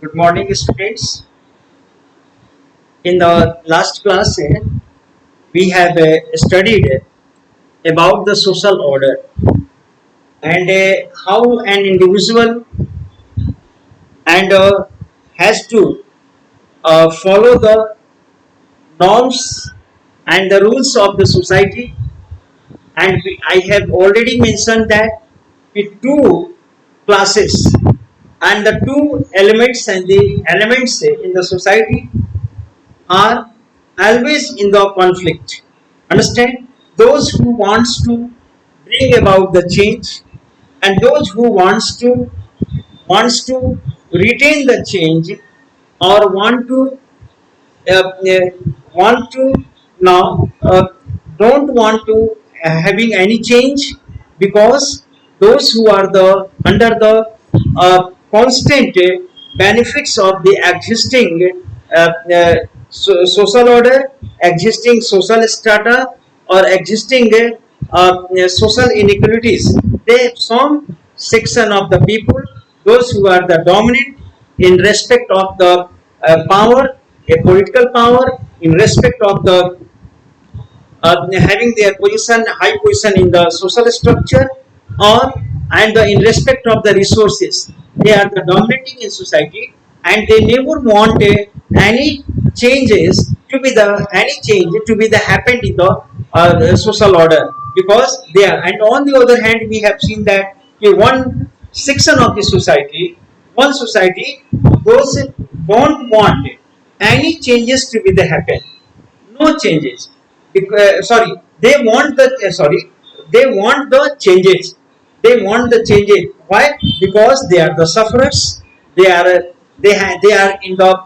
Good morning, students. In the last class, we have studied about the social order and how an individual and has to follow the norms and the rules of the society. And I have already mentioned that the two classes and the two elements and the elements in the society are always in the conflict. Understand? Those who wants to bring about the change and those who wants to retain the change or want to now don't want to having any change, because those who are the under the constant benefits of the existing social order, existing social strata, or existing social inequalities, they some section of the people, those who are the dominant in respect of the power, a political power, in respect of the having their position, high position in the social structure, or and in respect of the resources, they are the dominating in society, and they never want any changes to be the any change to be the happened in the social order, because they are. And on the other hand, we have seen that one section of the society, one society, those don't want any changes to be the happen, no changes. Sorry, they want the they want the changes. They want the changes. Why? Because they are the sufferers. They are they are in the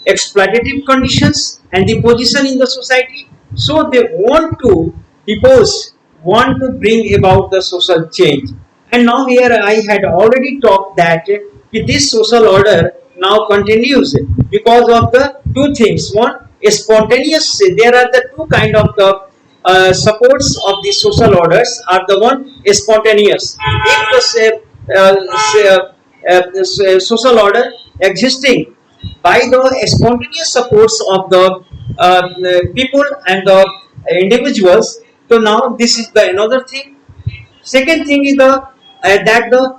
exploitative conditions and the position in the society. So they want to depose, want to bring about the social change. And now here I had already talked that this social order now continues because of the two things. One, spontaneous. There are the two kind of the supports of the social orders are the one spontaneous. If the social order existing by the spontaneous supports of the people and the individuals, so now this is the another thing. Second thing is the that the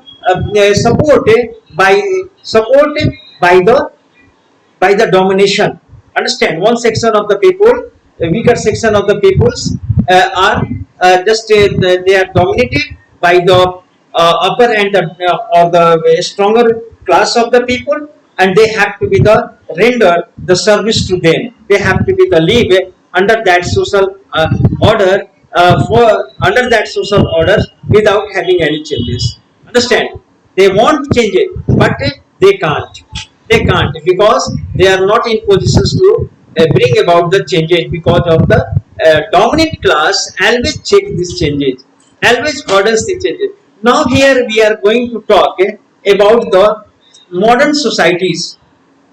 supported by the domination. Understand? One section of the people, a weaker section of the peoples are just they are dominated by the upper and or the stronger class of the people, and they have to be the render the service to them. They have to be the live under that social order, for under that social order without having any changes. Understand? They want change it, but they can't. They can't, because they are not in positions to bring about the changes, because of the dominant class always check these changes, always orders the changes. Now here we are going to talk about the modern societies,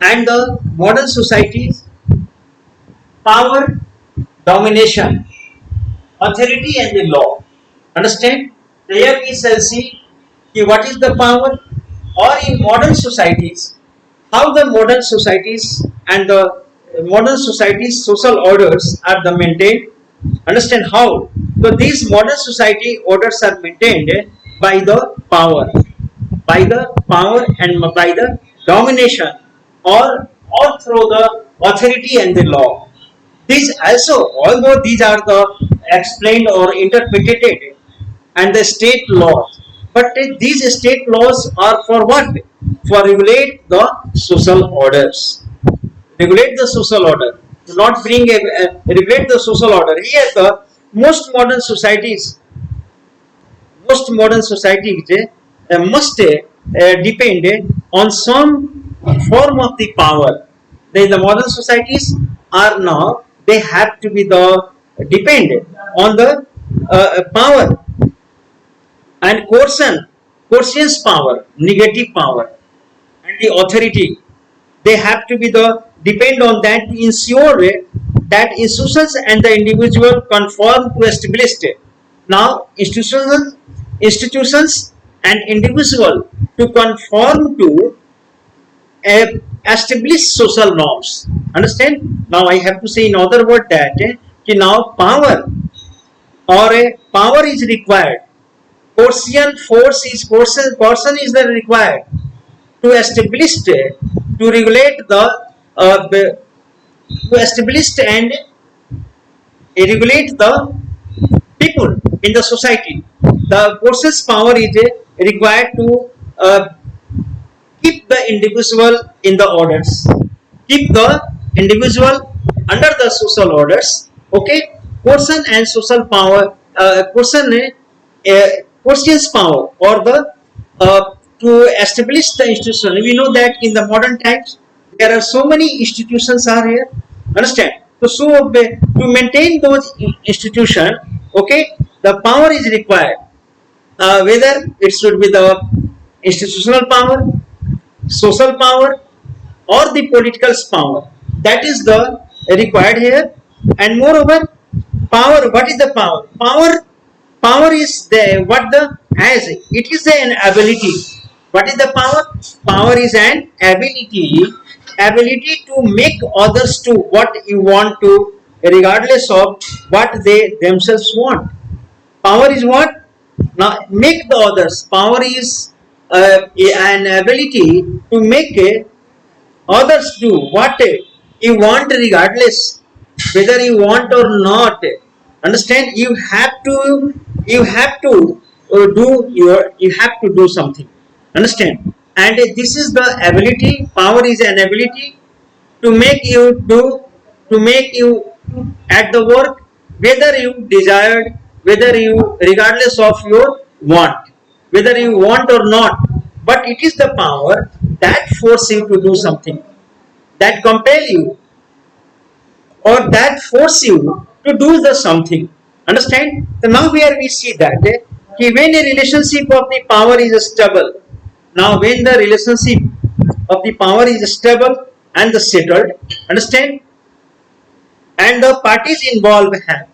and the modern societies power, domination, authority and the law. Understand? Here we shall see what is the power, or in modern societies, how the modern societies and the modern societies social orders are the maintained. Understand how? So these modern society orders are maintained by the power, and by the domination, or through the authority and the law. These also, although these are the explained or interpreted and the state laws, but these state laws are for what? For regulate the social orders. Regulate the social order. Do not bring regulate the social order. Here the most modern societies, must depend on some form of the power. The modern societies are now, they have to be the depend on the power and coercion's power, negative power, and the authority. They have to be the depend on that to ensure that institutions and the individual conform to established. Now institutions and individual to conform to establish social norms. Understand? Now I have to say in other word that कि now power or a power is required. Person is the required to establish to regulate to establish and regulate the people in the society. The person's power is required to keep the individual in the orders, keep the individual under the social orders. Okay, person and social power, person's power or the to establish the institution. We know that in the modern times there are so many institutions are here. Understand? So to maintain those institution, okay, the power is required. Whether it should be the institutional power, social power, or the political power, that is the required here. And moreover, power, what is the power? Power is the what the as it is an ability. What is the power? Power is an ability to make others do what you want to, regardless of what they themselves want. Power is what? Now make the others. Power is an ability to make others do what you want, regardless whether you want or not. Understand? You have to you have to do something. Understand? And this is the ability. Power is an ability to make you do, to make you at the work whether you desired, whether you, regardless of your want, whether you want or not. But it is the power that force you to do something, that compel you, or that force you to do the something. Understand? So now here we see that when a relationship of the power is stable, now when the relationship of the power is stable and the settled, understand, and the parties involved have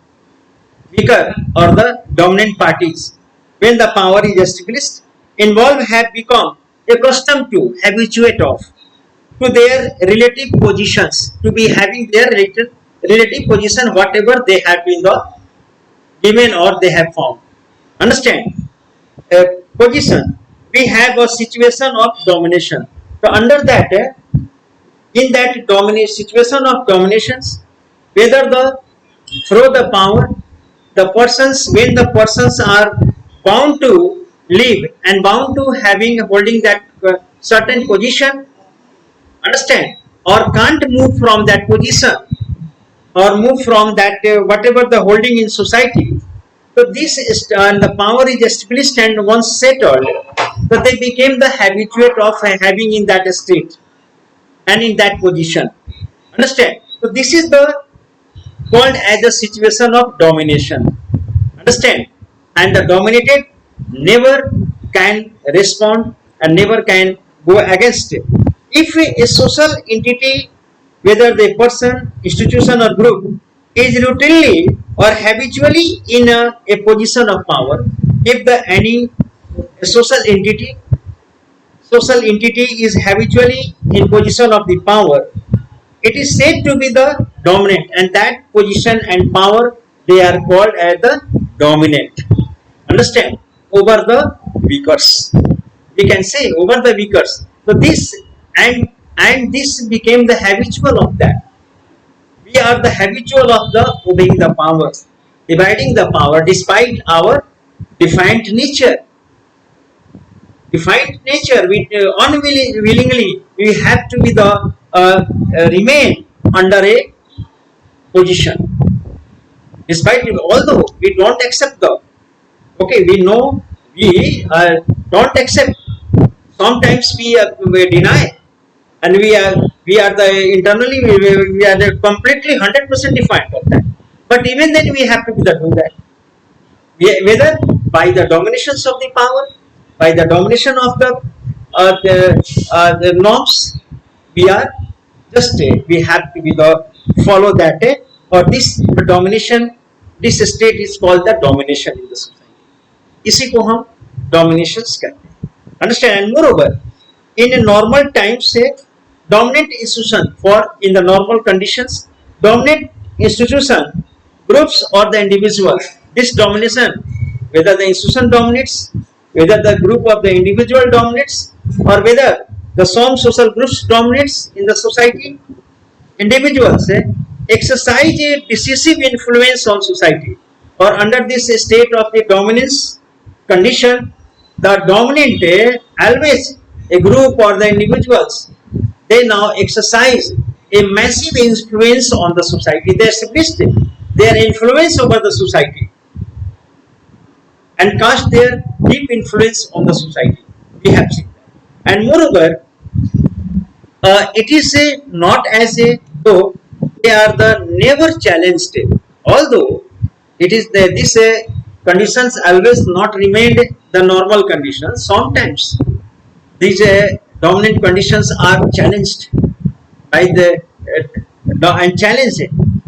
weaker or the dominant parties, when the power is established, involved have become accustomed to, habituate of, to their relative positions, to be having their relative position, whatever they have been the given or they have found. Understand? Position, we have a situation of domination. So under that, in that situation of dominations, whether the through the power, the persons, when the persons are bound to live and bound to having holding that certain position, understand, or can't move from that position or move from that whatever the holding in society. So this is the power is established and once settled, so they became the habituate of having in that state and in that position. Understand? So this is the called as a situation of domination. Understand? And the dominated never can respond and never can go against it. If a social entity, whether the person, institution or group, is routinely or habitually in a position of power, if the any social entity is habitually in position of the power, it is said to be the dominant, and that position and power they are called as the dominant. Understand? Over the weakers, we can say over the weakers. So this and this became the habitual of that. We are the habitual of the obeying the powers, dividing the power despite our defiant nature. Defiant nature, we unwillingly we have to be the remain under a position, despite it, although we don't accept the, okay, we know we don't accept, sometimes we deny, and we are the internally we are the completely 100% defiant of that. But even then we have to do that, whether by the dominations of the power, by the domination of the norms, we are just we have to be the follow that or this domination, this state is called the domination in the society. इसी को हम dominations कहते हैं. Understand? And moreover, in a normal time से dominant institution for in the normal conditions, dominant institution, groups or the individuals. This domination, whether the institution dominates, whether the group of the individual dominates, or whether the some social groups dominates in the society, individuals exercise a decisive influence on society, or under this state of the dominance condition, the dominant always a group or the individuals, they now exercise a massive influence on the society. They established their influence over the society and cast their deep influence on the society. We have seen that. And moreover, it is not as a though they are the never challenged. Although it is this conditions always not remained the normal conditions. Sometimes these dominant conditions are challenged by the and challenged,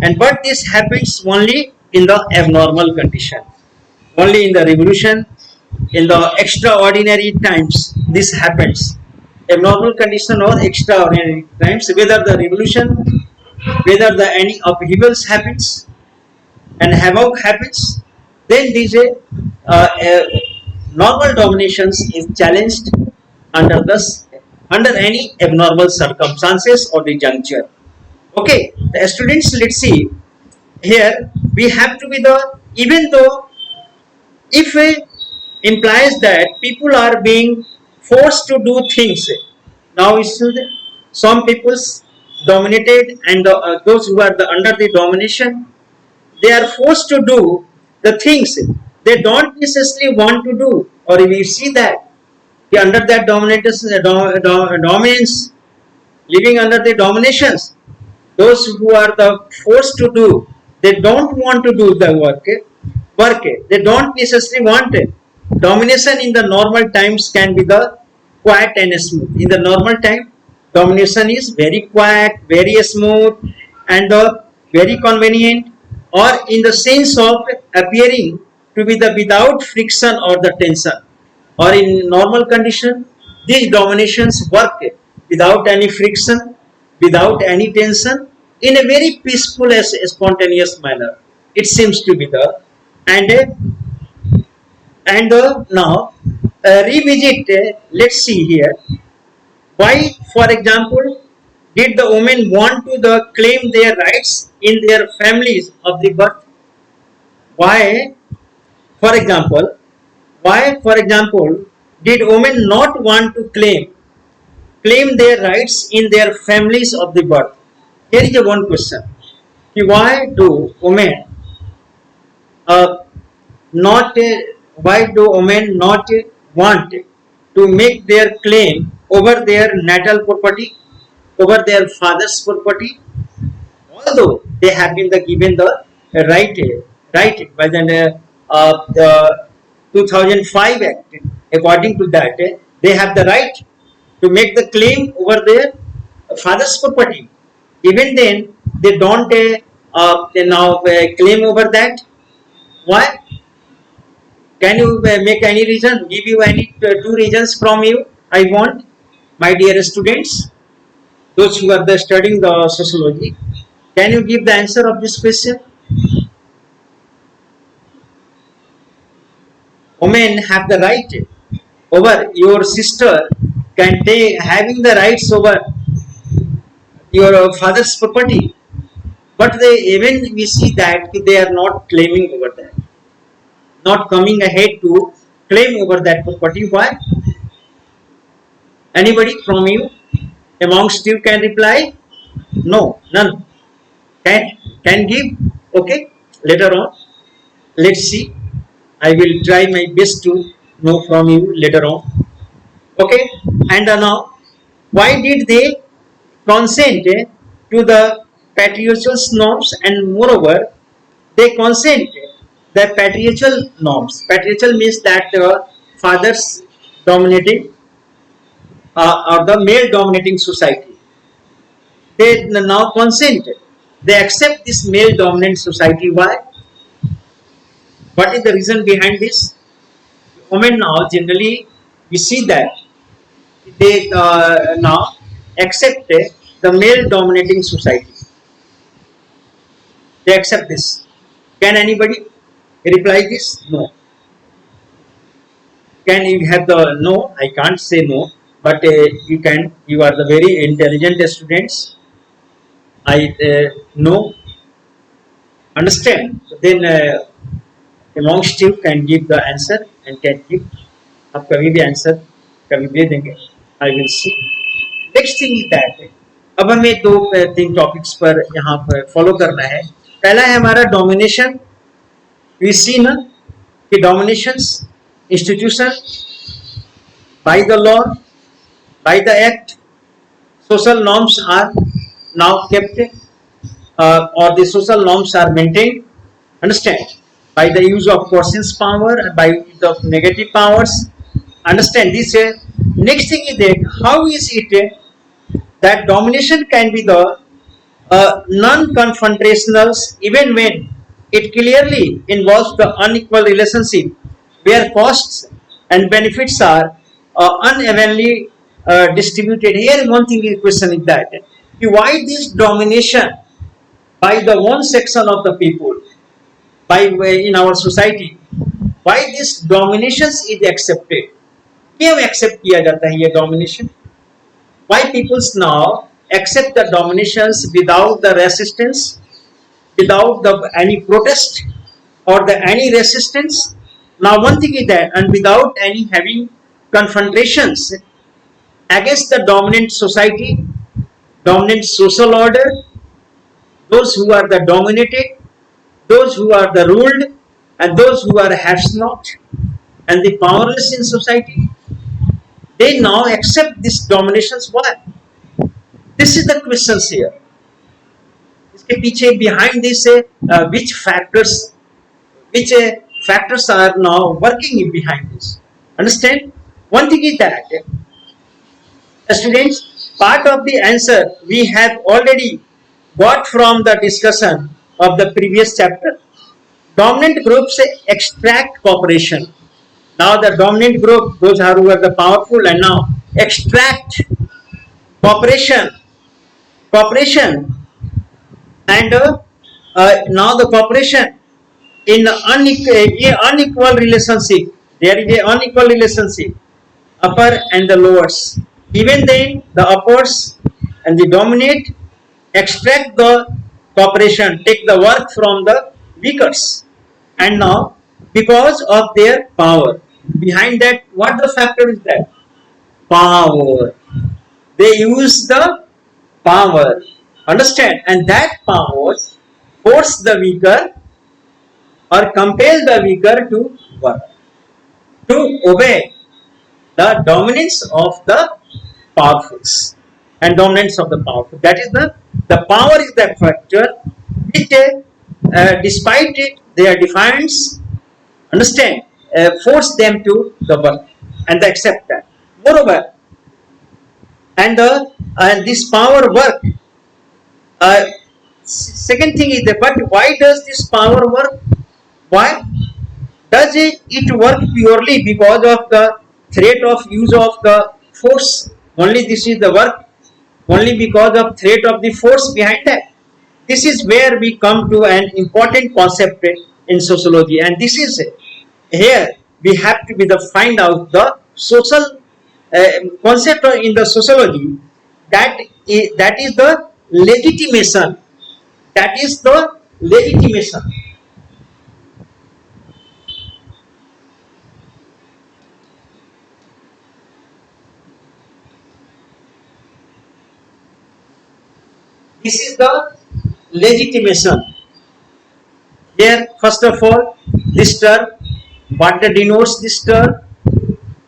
and but this happens only in the abnormal condition, only in the revolution, in the extraordinary times this happens. Abnormal condition or extraordinary times, whether the revolution, whether the any upheavals happens and havoc happens, then these normal dominations is challenged under this, under any abnormal circumstances or the juncture. Okay, the students, let's see here we have to be the, even though if implies that people are being forced to do things. Now it's some people's dominated, and those who are under the domination, they are forced to do the things they don't necessarily want to do, or we see that under that dominance, living under the dominations, those who are the forced to do, they don't want to do the work, they don't necessarily want it. Domination in the normal times can be the quiet and smooth. In the normal time, domination is very quiet, very smooth, and very convenient, or in the sense of appearing to be the without friction or the tension. Or in normal condition, these dominations work without any friction, without any tension, in a very peaceful as spontaneous manner. It seems to be the, and now revisit. Let's see here. Why, for example, did the women want to claim their rights in their families of the birth? Why, for example, did women not want to claim their rights in their families of the birth? Here is a one question. Why do women not why do women not want to make their claim over their natal property, over their father's property, although they have been given the right by the 2005 Act. According to that, they have the right to make the claim over their father's property. Even then, they don't they now claim over that. Why? Can you make any reason? Give you any two reasons from you? I want, my dear students, those who are studying the sociology. Can you give the answer of this question? Women have the right over your sister, can take having the rights over your father's property, but they, even we see that they are not claiming over that, not coming ahead to claim over that property. Why? Anybody from you amongst you can reply? No, none. Can give? Okay, later on. Let's see. I will try my best to know from you later on. Okay, and now, why did they consent to the patriarchal norms, and moreover, they consent the patriarchal norms. Patriarchal means that fathers dominating or the male dominating society. They now consent. They accept this male dominant society. Why? What is the reason behind this? Women now generally we see that they now accept the male dominating society. They accept this. Can anybody reply this? No. Can you have the no? I can't say no, but you can. You are the very intelligent students. I know, understand. Then amongst you can give the answer and can give. आप कभी भी answer कभी दे देंगे. I will see. Next thing is that अब हमें दो तीन topics पर यहाँ पर फॉलो करना है. पहला है हमारा डोमिनेशन. वी सी ना कि डोमिनेशंस institution by the law, by the act, social norms are now kept, or the social norms are maintained. Understand? By the use of coercive power, by use of negative powers. Understand this? Next thing is that how is it that domination can be the non-confrontational even when it clearly involves the unequal relationship where costs and benefits are unevenly distributed. Here one thing is question is that why this domination by the one section of the people by in our society, why this domination is accepted? क्यों accept किया जाता है ये domination? Why people now accept the dominations without the resistance, without the any protest or the any resistance? Now one thing is that, and without any having confrontations against the dominant society, dominant social order, those who are the dominated, those who are the ruled, and those who are have not, and the powerless in society, they now accept this dominations. Why? This is the questions here. इसके पीछे behind this which factors are now working behind this. Understand? One thing is that students, part of the answer we have already got from the discussion of the previous chapter. Dominant groups extract cooperation. Now the dominant group, those who are the powerful, and now extract cooperation, and now the cooperation in unequal relationship. There is a unequal relationship, upper and the lowers. Even then, the uppers and the dominate extract the cooperation, take the work from the weakers, and now because of their power. Behind that, what the factor is that? Power. They use the power. Understand? And that power force the weaker or compel the weaker to work, to obey the dominance of the powerfuls and dominance of the powerful. That is the power is the factor which despite it their defiance, understand, force them to the work and they accept that. Moreover, and this power work. Second thing is that, but why does this power work? Why does it work purely because of the threat of use of the force? Only this is the work. Only because of threat of the force behind that. This is where we come to an important concept in sociology, and this is here we have to be the find out the social concept in the sociology that is the legitimation. That is the legitimation. This is the legitimation. Here, first of all, this term, what denotes this term?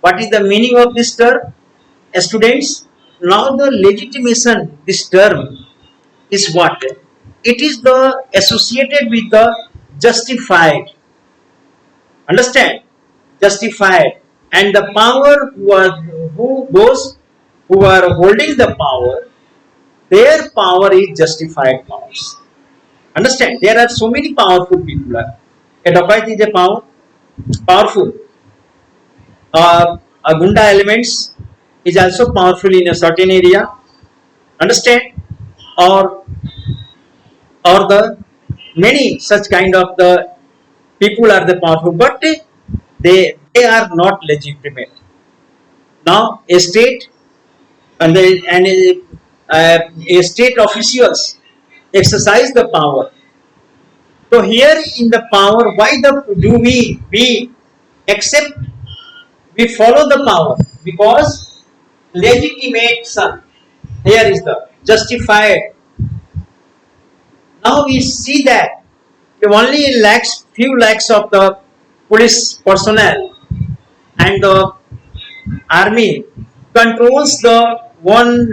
What is the meaning of this term? Students, now the legitimation, this term is what? It is the associated with the justified. Understand? Justified. And the power those who are holding the power, their power is justified powers. Understand? There are so many powerful people. A dacoit is a powerful. A gunda elements is also powerful in a certain area. Understand? Or the many such kind of the people are the powerful, but they are not legitimate. Now a state and a state officials exercise the power. So here in the power, why the do we accept, we follow the power? Because legitimate son, here is the justified. Now we see that only few lakhs of the police personnel and the army controls the one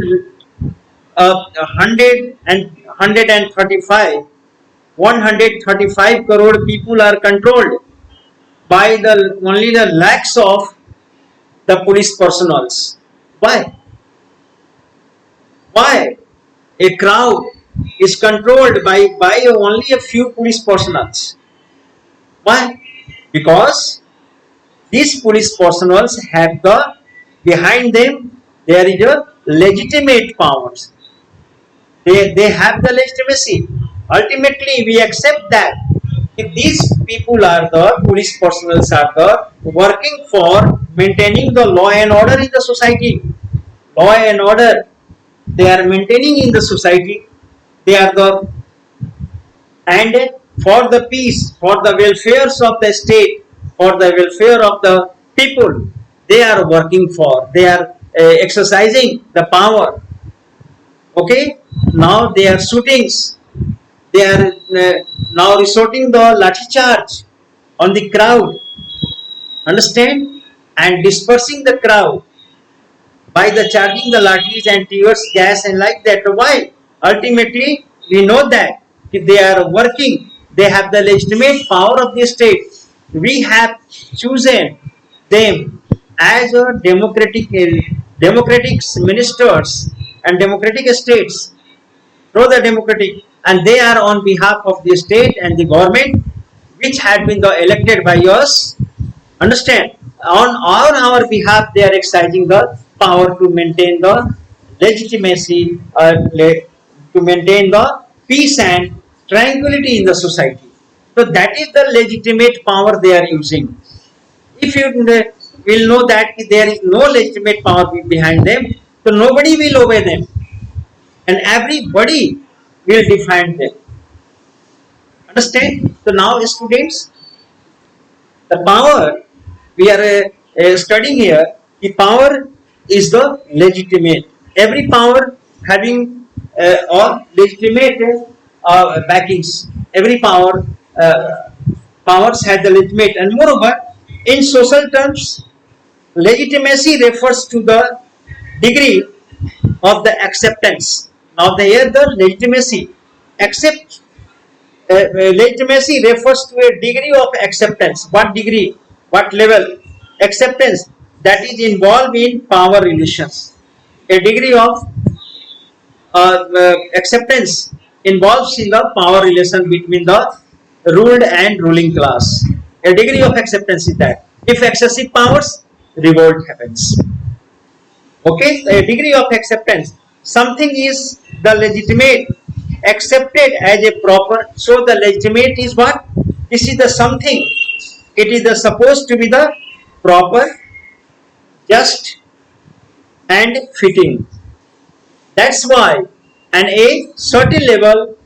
hundred and 135 crore people are controlled by the only the lakhs of the police personals. Why? Why a crowd is controlled by only a few police personals? Why? Because these police personals have the behind them there is a legitimate powers. They have the legitimacy. Ultimately, we accept that if these people are the police personnel are the working for maintaining the law and order in the society, law and order they are maintaining in the society. They are the and for the peace, for the welfares of the state, for the welfare of the people, they are working for. They are exercising the power. Okay, now they are shootings. They are now resorting the lathi charge on the crowd. Understand? And dispersing the crowd by the charging the lathis and tears gas and like that. Why? Ultimately, we know that if they are working, they have the legitimate power of the state. We have chosen them as a democratic ministers and democratic states through the democratic, and they are on behalf of the state and the government which had been elected by us. Understand? On our behalf, they are exercising the power to maintain the legitimacy, to maintain the peace and tranquility in the society. So that is the legitimate power they are using. If you will know that there is no legitimate power behind them, so nobody will obey them, and everybody will defend them. Understand? So now, students, the power we are studying here, the power is the legitimate. Every power having or legitimate backings. Every powers have the legitimate, and moreover, in social terms, legitimacy refers to the degree of the acceptance. Now, here the legitimacy accept legitimacy refers to a degree of acceptance. What degree? What level? Acceptance that is involved in power relations. A degree of acceptance involves in the power relation between the ruled and ruling class. A degree of acceptance is that. If excessive powers, revolt happens. Okay, a degree of acceptance. Something is the legitimate, accepted as a proper. So the legitimate is what? This is the something. It is the supposed to be the proper, just, and fitting. That's why, and a certain level,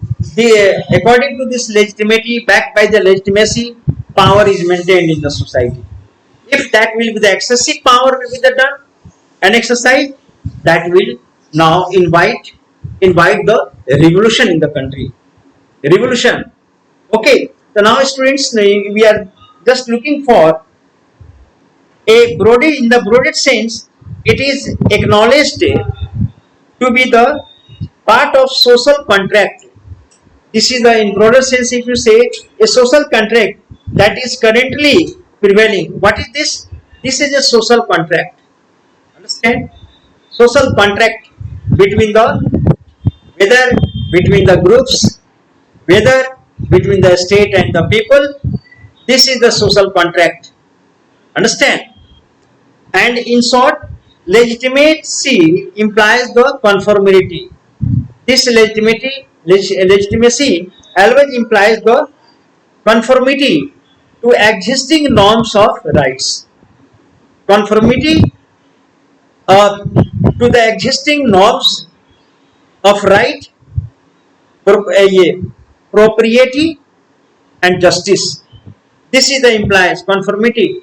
according to this legitimacy, backed by the legitimacy, power is maintained in the society. If that will be the excessive power will be the done and exercise, that will now invite the revolution in the country. Revolution. Okay. So now, students, we are just looking for a broadly in the broadest sense. It is acknowledged to be the part of social contract. This is the in broader sense. If you say a social contract that is currently prevailing, what is this? This is a social contract. Understand? Social contract between the whether between the groups, whether between the state and the people. This is the social contract. Understand? And in short, legitimacy implies the conformity. This legitimacy always implies the conformity to existing norms of rights. Conformity to the existing norms of right, propriety, and justice. This is the implies conformity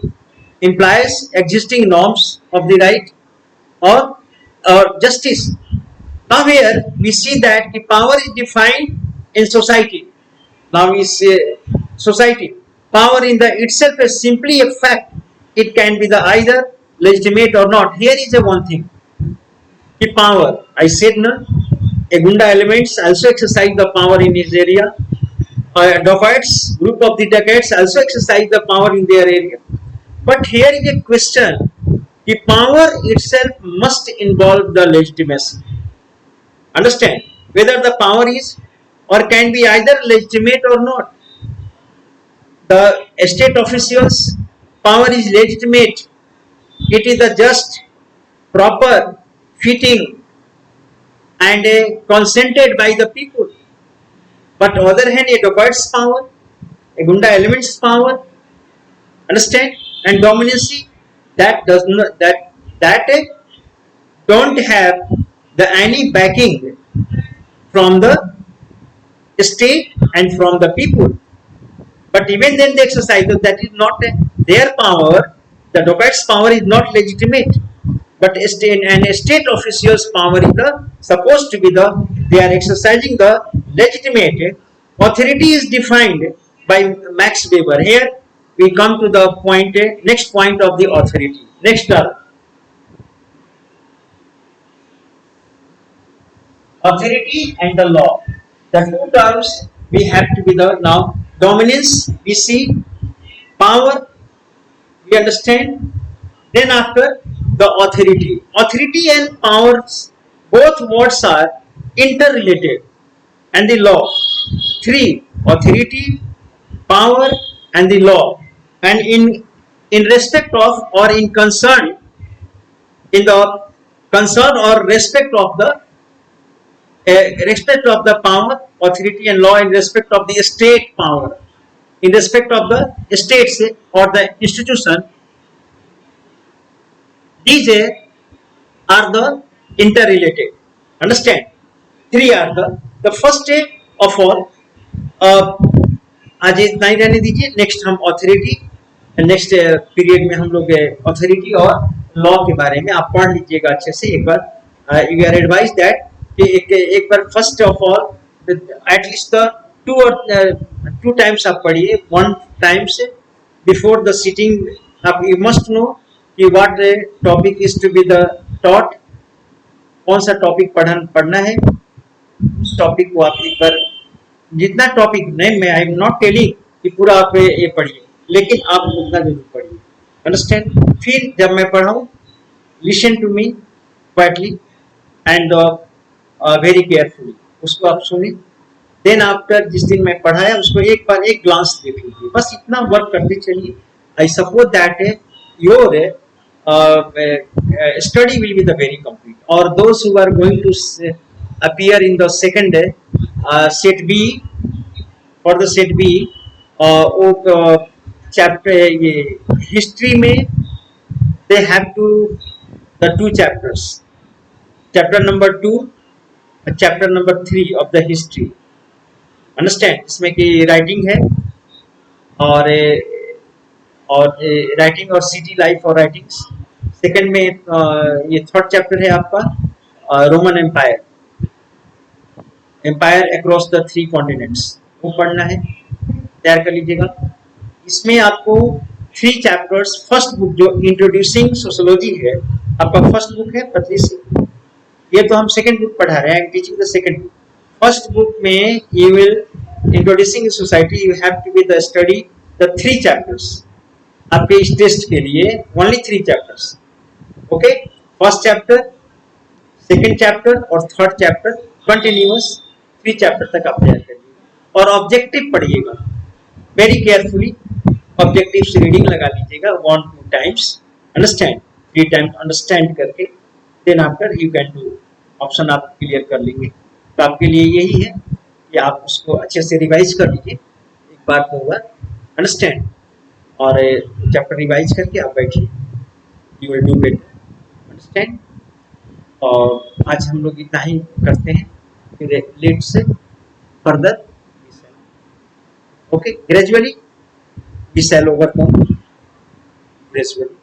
implies existing norms of the right or justice. Now here we see that the power is defined in society. Now we say society. Power in the itself is simply a fact. It can be the either legitimate or not. Here is a one thing. The power. I said no. A Gunda elements also exercise the power in his area. Dacoits, group of the dacoits also exercise the power in their area. But here is a question. The power itself must involve the legitimacy. Understand? Whether the power is or can be either legitimate or not. The state officials' power is legitimate. It is the just, proper, fitting, and consented by the people. But on the other hand, a dacoit's power, a Gunda element's power, understand, and dominancy that does not that don't have the any backing from the state and from the people. But even then they exercise that is not their power. The dacoit's power is not legitimate. But a state official's power is supposed to be they are exercising the legitimate authority is defined by Max Weber. Here we come to the point, next point of the authority. Next term. Authority and the law. The two terms we have to be the now dominance we see, power we understand, then after the authority. Authority and powers, both words are interrelated, and the law. Three, authority, power, and the law. And in respect of or in concern, in the concern or respect of the power, authority, and law in respect of the state power, in respect of the states or the institution. These are the interrelated. Understand? Three are the first of all. आज इतना ही रहने दीजिए. Next हम authority, next period में हम लोग authority और law के बारे में आप पढ़ लीजिएगा अच्छे से एक बार. यू आर एडवाइज दैट कि एक बार first of all at least the two times आप पढ़िए. One times before the sitting. आप यू मस्ट नो कि what topic is to be the taught. कौन सा टॉपिक पढ़ना है, उस टॉपिक को आप एक बार जितना टॉपिक नहीं, मैं आई एम नॉट टेलिंग कि पूरा आप ये पढ़िए, लेकिन आप उतना जरूर पढ़िए. अंडरस्टैंड? फिर जब मैं पढ़ाऊँ, listen to me quietly and very carefully. उसको आप सुनिए. देन आफ्टर जिस दिन मैं पढ़ाया उसको एक बार एक ग्लांस देख लीजिए. बस इतना वर्क करते चलिए. I suppose that your study will be the very complete. Or those who are going to appear in the second set B, for the set B, chapter history में they have to the two chapters, chapter number 2 and chapter number 3 of the history. Understand? इसमें की writing है और writing और city life और writings. Second में ये third chapter है आपका Roman empire across the 3 continents. वो पढ़ना है, तैयार कर लीजिएगा. इसमें आपको 3 चैप्टर्स. फर्स्ट बुक जो इंट्रोड्यूसिंग सोशियोलॉजी है आपका फर्स्ट बुक है पतली सी. ये तो हम सेकंड बुक पढ़ा रहे हैं, teaching the second book. First book में you will introducing society, you have to be the study the 3 chapters. आपके इस टेस्ट के लिए only 3 chapters. Okay, first chapter, second chapter और थर्ड चैप्टर कंटिन्यूअस 3 चैप्टर तक आप तैयार करिएगा. और ऑब्जेक्टिव पढ़िएगा वेरी केयरफुली. ऑब्जेक्टिव से रीडिंग लगा लीजिएगा 1-2 टाइम्स. अंडरस्टैंड? 3 टाइम्स अंडरस्टैंड करके then after you can do. Option आप क्लियर कर लेंगे. तो आपके लिए यही है कि आप उसको अच्छे से रिवाइज कर लीजिए एक बार को हुआ अंडरस्टैंड, और चैप्टर रिवाइज करके आप बैठिए, you will do better understand. और आज हम लोग इतना ही करते हैं, फिर let's further okay, gradually we shall overcome gradually.